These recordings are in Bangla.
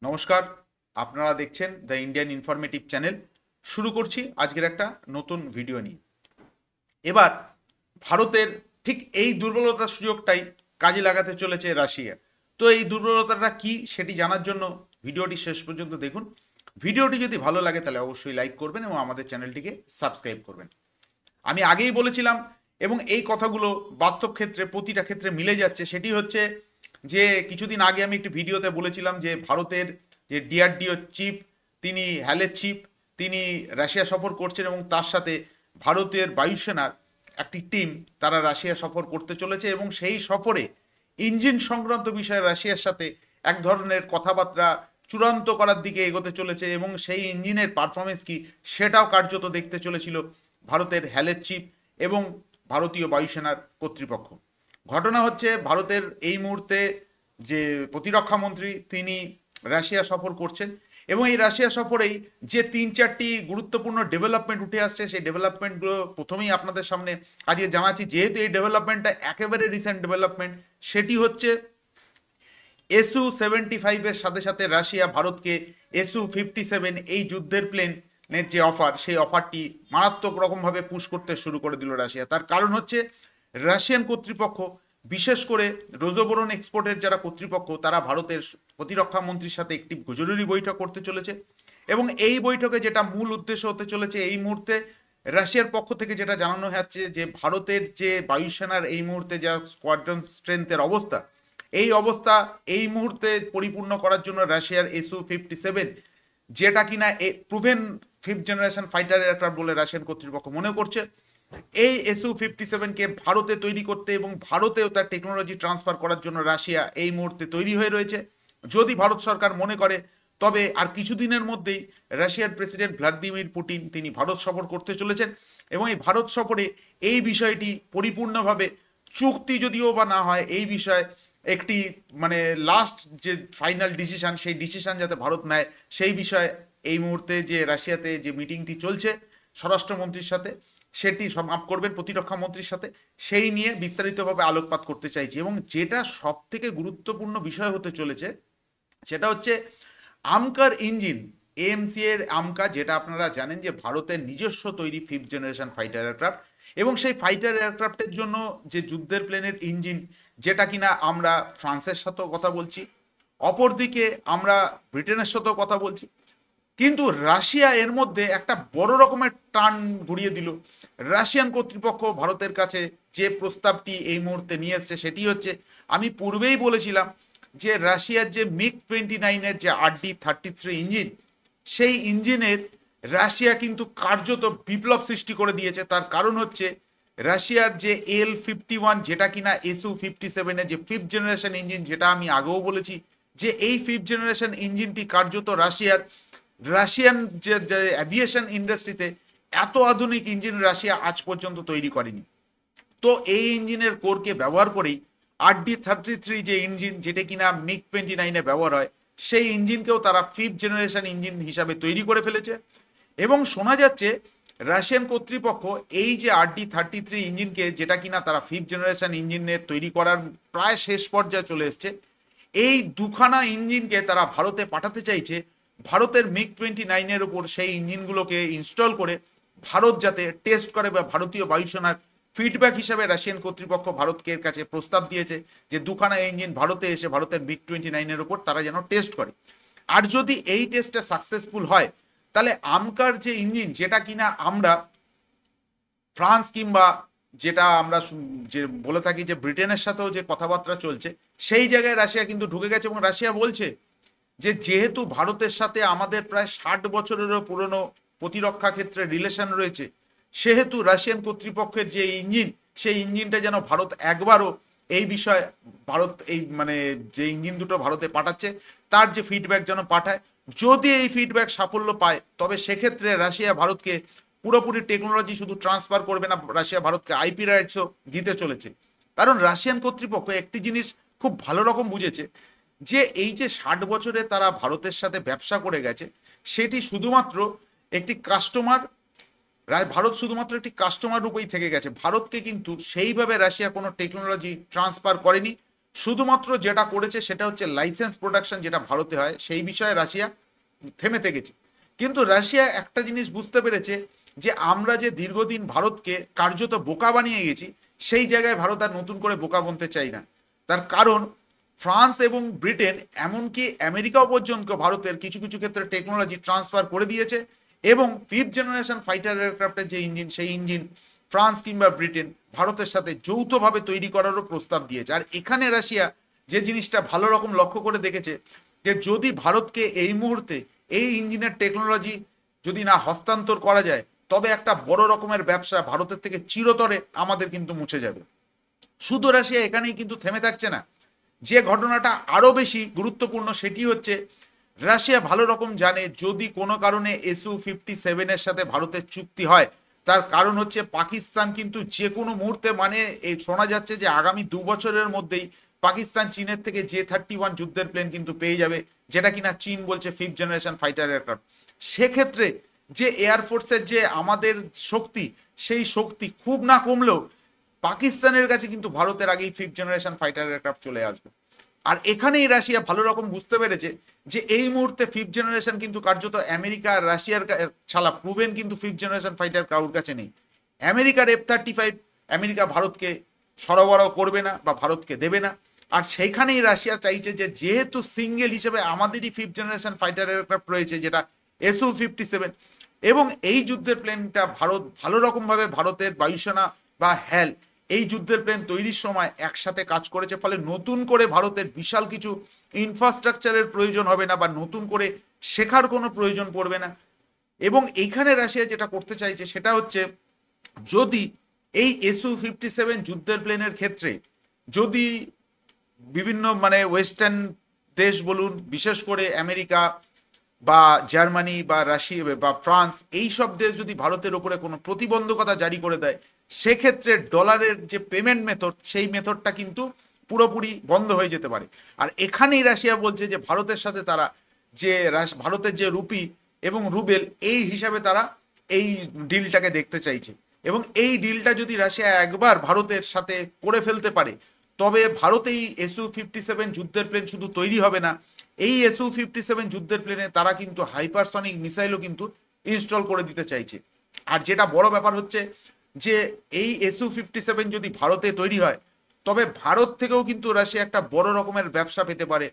নমস্কার, আপনারা দেখছেন দ্য ইন্ডিয়ান ইনফরমেটিভ চ্যানেল। শুরু করছি আজকের একটা নতুন ভিডিও নিয়ে। এবার ভারতের ঠিক এই দুর্বলতার সুযোগটাই কাজে লাগাতে চলেছে রাশিয়া। তো এই দুর্বলতাটা কি সেটি জানার জন্য ভিডিওটি শেষ পর্যন্ত দেখুন। ভিডিওটি যদি ভালো লাগে তাহলে অবশ্যই লাইক করবেন এবং আমাদের চ্যানেলটিকে সাবস্ক্রাইব করবেন। আমি আগেই বলেছিলাম এবং এই কথাগুলো বাস্তব ক্ষেত্রে প্রতিটা ক্ষেত্রে মিলে যাচ্ছে। সেটি হচ্ছে যে কিছুদিন আগে আমি একটি ভিডিওতে বলেছিলাম যে ভারতের যে ডিআরডিও চিফ, তিনি হ্যালের চিফ, তিনি রাশিয়া সফর করছেন এবং তার সাথে ভারতের বায়ুসেনার একটি টিম তারা রাশিয়া সফর করতে চলেছে এবং সেই সফরে ইঞ্জিন সংক্রান্ত বিষয়ে রাশিয়ার সাথে এক ধরনের কথাবার্তা চূড়ান্ত করার দিকে এগোতে চলেছে এবং সেই ইঞ্জিনের পারফরমেন্স কি সেটাও কার্যত দেখতে চলেছিল ভারতের হ্যালের চিফ এবং ভারতীয় বায়ুসেনার কর্তৃপক্ষ। ঘটনা হচ্ছে ভারতের এই মুহূর্তে যে প্রতিরক্ষা মন্ত্রী তিনি রাশিয়া সফর করছেন এবং এই রাশিয়া সফরেই যে তিন চারটি গুরুত্বপূর্ণ ডেভেলপমেন্ট উঠে আসছে সেই ডেভেলপমেন্টগুলো প্রথমেই আপনাদের সামনে আজকে জানাচ্ছি। যেহেতু এই ডেভেলপমেন্টের একেবারে রিসেন্ট ডেভেলপমেন্ট, সেটি হচ্ছে SU-75-এর সাথে সাথে রাশিয়া ভারতকে SU-57 এই যুদ্ধের প্লেনের যে অফার, সেই অফারটি মারাত্মক রকমভাবে পুশ করতে শুরু করে দিল রাশিয়া। তার কারণ হচ্ছে রাশিয়ান কর্তৃপক্ষ, বিশেষ করে রোজোবোরন এক্সপোর্টের যারা কর্তৃপক্ষ, তারা ভারতের প্রতিরক্ষা মন্ত্রীর সাথে একটি জরুরি বৈঠক করতে চলেছে এবং এই বৈঠকে যেটা মূল উদ্দেশ্য হতে চলেছে, এই মুহূর্তে রাশিয়ার পক্ষ থেকে যেটা জানানো হচ্ছে যে ভারতের যে বায়ুসেনার এই মুহূর্তে যা স্কোয়াড্রন স্ট্রেংথের অবস্থা, এই অবস্থা এই মুহূর্তে পরিপূর্ণ করার জন্য রাশিয়ার SU-57, যেটা কিনা proven fifth generation fighter aircraft বলে রাশিয়ান কর্তৃপক্ষ মনে করছে, এই SU-57কে ভারতে তৈরি করতে এবং ভারতেও তার টেকনোলজি ট্রান্সফার করার জন্য রাশিয়া এই মুহূর্তে তৈরি হয়ে রয়েছে। যদি ভারত সরকার মনে করে তবে আর কিছুদিনের মধ্যেই রাশিয়ার প্রেসিডেন্ট ভ্লাদিমির পুতিন তিনি ভারত সফর করতে চলেছেন এবং এই ভারত সফরে এই বিষয়টি পরিপূর্ণভাবে চুক্তি যদিও বা না হয়, এই বিষয়ে একটি লাস্ট যে ফাইনাল ডিসিশন, সেই ডিসিশন যাতে ভারত নেয় সেই বিষয়ে এই মুহূর্তে যে রাশিয়াতে যে মিটিংটি চলছে স্বরাষ্ট্রমন্ত্রীর সাথে, সেটি সমাপ্ত করবেন প্রতিরক্ষা মন্ত্রীর সাথে, সেই নিয়ে বিস্তারিতভাবে আলোকপাত করতে চাইছি। এবং যেটা সব থেকে গুরুত্বপূর্ণ বিষয় হতে চলেছে সেটা হচ্ছে আমকার ইঞ্জিন, AMC এর আমকা, যেটা আপনারা জানেন যে ভারতের নিজস্ব তৈরি ফিফথ জেনারেশন ফাইটার এয়ারক্রাফট এবং সেই ফাইটার এয়ারক্রাফটের জন্য যে যুদ্ধের প্লেনের ইঞ্জিন, যেটা কিনা আমরা ফ্রান্সের সাথেও কথা বলছি, অপরদিকে আমরা ব্রিটেনের সাথেও কথা বলছি, কিন্তু রাশিয়া এর মধ্যে একটা বড় রকমের টার্ন ঘুরিয়ে দিল। রাশিয়ান কর্তৃপক্ষ ভারতের কাছে যে প্রস্তাবটি এই মুহূর্তে নিয়ে এসছে সেটি হচ্ছে, আমি পূর্বেই বলেছিলাম যে রাশিয়ার যে MiG-29-এর যে RD-33 ইঞ্জিন, সেই ইঞ্জিনের রাশিয়া কিন্তু কার্যত বিপ্লব সৃষ্টি করে দিয়েছে। তার কারণ হচ্ছে রাশিয়ার যে L-51, যেটা কিনা SU-57-এর যে ফিফথ জেনারেশন ইঞ্জিন, যেটা আমি আগেও বলেছি যে এই ফিফথ জেনারেশন ইঞ্জিনটি কার্যত রাশিয়ান যে অ্যাভিয়েশন ইন্ডাস্ট্রিতে এত আধুনিক ইঞ্জিন রাশিয়া আজ পর্যন্ত তৈরি করেনি। তো এই ইঞ্জিনের কোরকে ব্যবহার করেই RD-33 যে ইঞ্জিন, যেটা কিনা MiG-29-এ ব্যবহার হয়, সেই ইঞ্জিনকেও তারা ফিফথ জেনারেশন ইঞ্জিন হিসাবে তৈরি করে ফেলেছে এবং শোনা যাচ্ছে রাশিয়ান কর্তৃপক্ষ এই যে RD-33 ইঞ্জিনকে, যেটা কিনা তারা ফিফথ জেনারেশন ইঞ্জিনের তৈরি করার প্রায় শেষ পর্যায়ে চলে এসছে, এই দুখানা ইঞ্জিনকে তারা ভারতে পাঠাতে চাইছে ভারতের MiG-29-এর উপর সেই ইঞ্জিনগুলোকে ইনস্টল করে ভারত যাতে টেস্ট করে, বা ভারতীয় বায়ুসেনার ফিডব্যাক হিসাবে রাশিয়ান কর্তৃপক্ষ ভারতকে কাছে প্রস্তাব দিয়েছে যে দুখানা ইঞ্জিন ভারতে এসে ভারতের MiG-29-এর উপর তারা যেন টেস্ট করে। আর যদি এই টেস্টে সাকসেসফুল হয় তাহলে আমকার যে ইঞ্জিন, যেটা কিনা আমরা ফ্রান্স কিংবা যেটা আমরা যে বলে থাকি যে ব্রিটেনের সাথেও যে কথাবার্তা চলছে, সেই জায়গায় রাশিয়া কিন্তু ঢুকে গেছে এবং রাশিয়া বলছে যে যেহেতু ভারতের সাথে আমাদের প্রায় 60 বছরেরও পুরনো প্রতিরক্ষা ক্ষেত্রে রিলেশন রয়েছে, সেহেতু রাশিয়ান কর্তৃপক্ষের যে ইঞ্জিন, সেই ইঞ্জিনটা যেন ভারত একবারও এই বিষয়ে ভারত এই যে ইঞ্জিন দুটো ভারতে পাঠাচ্ছে তার যে ফিডব্যাক যেন পাঠায়। যদি এই ফিডব্যাক সাফল্য পায় তবে সেক্ষেত্রে রাশিয়া ভারতকে পুরোপুরি টেকনোলজি শুধু ট্রান্সফার করবে না, রাশিয়া ভারতকে IP রাইটসও দিতে চলেছে। কারণ রাশিয়ান কর্তৃপক্ষ একটি জিনিস খুব ভালো রকম বুঝেছে যে এই যে 60 বছরে তারা ভারতের সাথে ব্যবসা করে গেছে, সেটি শুধুমাত্র একটি কাস্টমার, ভারত শুধুমাত্র একটি কাস্টমার রূপেই থেকে গেছে। ভারতকে কিন্তু সেইভাবে রাশিয়া কোনো টেকনোলজি ট্রান্সফার করেনি, শুধুমাত্র যেটা করেছে সেটা হচ্ছে লাইসেন্স প্রোডাকশন, যেটা ভারতে হয় সেই বিষয়ে রাশিয়া থেমে থেকেছে। কিন্তু রাশিয়া একটা জিনিস বুঝতে পেরেছে যে আমরা যে দীর্ঘদিন ভারতকে কার্যত বোকা বানিয়ে গেছি, সেই জায়গায় ভারত আর নতুন করে বোকা বনতে চাই না। তার কারণ ফ্রান্স এবং ব্রিটেন, এমনকি আমেরিকাও পর্যন্ত ভারতের কিছু কিছু ক্ষেত্রে টেকনোলজি ট্রান্সফার করে দিয়েছে, এবং 5th জেনারেশন ফাইটার এয়ারক্রাফটের যে ইঞ্জিন, সেই ইঞ্জিন ফ্রান্স কিংবা ব্রিটেন ভারতের সাথে যৌথভাবে তৈরি করারও প্রস্তাব দিয়েছে। আর এখানে রাশিয়া যে জিনিসটা ভালো রকম লক্ষ্য করে দেখেছে, যে যদি ভারতকে এই মুহূর্তে এই ইঞ্জিনের টেকনোলজি যদি না হস্তান্তর করা যায়, তবে একটা বড় রকমের ব্যবসা ভারতের থেকে চিরতরে আমাদের কিন্তু মুছে যাবে। শুধু রাশিয়া এখানেই কিন্তু থেমে থাকছে না। যে ঘটনাটা আরো বেশি গুরুত্বপূর্ণ সেটি হচ্ছে, রাশিয়া ভালো রকম জানে যদি কোনো কারণে SU-57 সাথে ভারতের চুক্তি হয়, তার কারণ হচ্ছে পাকিস্তান কিন্তু যে কোনো মুহূর্তে, মানে এই শোনা যাচ্ছে যে আগামী 2 বছরের মধ্যেই পাকিস্তান চীনের থেকে J-31 যুদ্ধের প্লেন কিন্তু পেয়ে যাবে, যেটা কিনা চীন বলছে 5th জেনারেশন ফাইটার এয়ারক্রাফট। সেক্ষেত্রে যে এয়ারফোর্সের যে আমাদের শক্তি, সেই শক্তি খুব না কমলেও পাকিস্তানের কাছে কিন্তু ভারতের আগেই 5th জেনারেশন ফাইটার এয়ারক্রাফট চলে আসবে। আর এখানেই রাশিয়া ভালো রকম বুঝতে পেরেছে যে এই মুহূর্তে 5th জেনারেশন কিন্তু কার্যত আমেরিকা আর রাশিয়ার ছাড়া প্রুভেন কিন্তু 5th জেনারেশন ফাইটার কারোর কাছে নেই। আমেরিকার F-35 আমেরিকা ভারতকে সরবরাহ করবে না বা ভারতকে দেবে না। আর সেইখানেই রাশিয়া চাইছে যে যেহেতু সিঙ্গেল হিসেবে আমাদেরই 5th জেনারেশন ফাইটার এয়ারক্রাফট রয়েছে, যেটা SU-57, এবং এই যুদ্ধের প্লেনটা ভারত ভালো রকমভাবে ভারতের বায়ুসেনা বা হ্যাল এই যুদ্ধের প্লেন তৈরির সময় একসাথে কাজ করেছে, ফলে নতুন করে ভারতের বিশাল কিছু ইনফ্রাস্ট্রাকচারের প্রয়োজন হবে না বা নতুন করে শেখার কোনো প্রয়োজন পড়বে না। এবং এইখানে রাশিয়া যেটা করতে চাইছে সেটা হচ্ছে, যদি এই SU-57 যুদ্ধের প্লেনের ক্ষেত্রে যদি বিভিন্ন মানে ওয়েস্টার্ন দেশ বলুন, বিশেষ করে আমেরিকা বা জার্মানি বা রাশিয়া বা ফ্রান্স, এই সব দেশ যদি ভারতের উপরে কোনো প্রতিবন্ধকতা জারি করে দেয়, সেক্ষেত্রে ডলারের যে পেমেন্ট মেথড, সেই মেথডটা কিন্তু পুরোপুরি বন্ধ হয়ে যেতে পারে। আর এখানেই রাশিয়া বলছে যে ভারতের সাথে তারা যে ভারতের যে রুপি এবং রুবেল, এই হিসাবে তারা এই ডিলটাকে দেখতে চাইছে। এবং এই ডিলটা যদি রাশিয়া একবার ভারতের সাথে করে ফেলতে পারে, তবে ভারতেই SU-57 যুদ্ধের প্লেন শুধু তৈরি হবে না, এই SU-57 যুদ্ধের প্লেনে তারা কিন্তু হাইপারসনিক মিসাইলও কিন্তু ইনস্টল করে দিতে চাইছে। আর যেটা বড় ব্যাপার হচ্ছে যে এই SU-57 যদি ভারতে তৈরি হয়, তবে ভারত থেকেও কিন্তু রাশিয়া একটা বড় রকমের ব্যবসা পেতে পারে।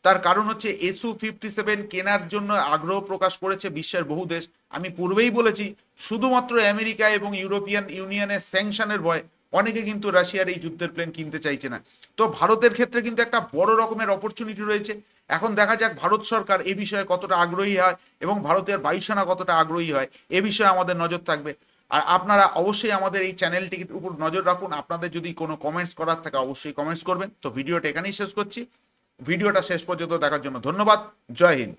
তার কারণ হচ্ছে SU-57 কেনার জন্য আগ্রহ প্রকাশ করেছে বিশ্বের বহু দেশ। আমি পূর্বেই বলেছি, শুধুমাত্র আমেরিকা এবং ইউরোপিয়ান ইউনিয়নের স্যাংশনের ভয় অনেকে কিন্তু রাশিয়ার এই যুদ্ধের প্লেন কিনতে চাইছে না। তো ভারতের ক্ষেত্রে কিন্তু একটা বড় রকমের অপরচুনিটি রয়েছে। এখন দেখা যাক ভারত সরকার এ বিষয়ে কতটা আগ্রহী হয় এবং ভারতের বায়ুসেনা কতটা আগ্রহী হয়, এ বিষয়ে আমাদের নজর থাকবে। আর আপনারা অবশ্যই আমাদের এই চ্যানেলটির উপর নজর রাখুন। আপনাদের যদি কোনো কমেন্টস করার থাকে অবশ্যই কমেন্টস করবেন। তো ভিডিওটা এখানেই শেষ করছি। ভিডিওটা শেষ পর্যন্ত দেখার জন্য ধন্যবাদ। জয় হিন্দ।